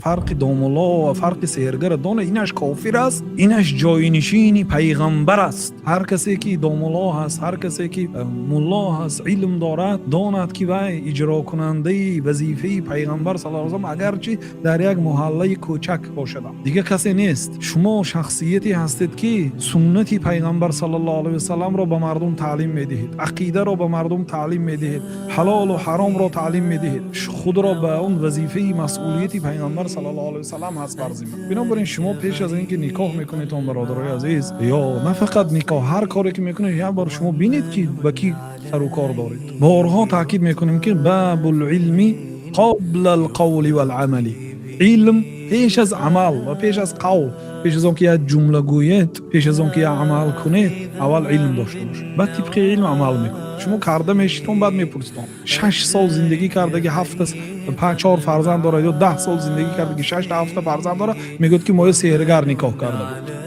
فرق دامولا و فرق سحرگر دانه اینش کافر است، اینش جاینشین پیغمبر است. هر کسی که دامولا هست، هر کسی که مولا هست، علم دارد، داند که وی اجرا کننده وظیفه پیغمبر صلی الله علیه و سلم اگرچه در یک محله کوچک باشد دیگه کسی نیست. شما شخصیتی هستید که سنت پیغمبر صلی الله علیه و سلم را به مردم تعلیم میدهید، عقیده را به مردم تعلیم میدهید، حلال و حرام را تعلیم میدهید، خود را به اون وظیفه مسئولیت پیغمبر صلی الله علیه و سلم هست برزیم. بنابراین شما پیش از اینکه نکاح میکنید اون برادرای عزیز، یا نه فقط نکاح، هر کاری که میکنید یک بار شما ببینید که با کی سر و کار دارید. بارها تاکید میکنیم که باب العلم قبل القول والعمل، علم پیش از عمل و پیش از قول، پیش از اون که یک جمله گویید، پیش از اون که یک عمل کنید، اول علم داشته باشید، بعد طبق علم عمل میکنید. شما کرده میشتون بعد میپرسید 6 سال زندگی کرده که 4 فرزند داره یا 10 سال زندگی کرده که 6 تا 7 فرزند داره، میگوید که ما سحرگر نکاح کرده بود.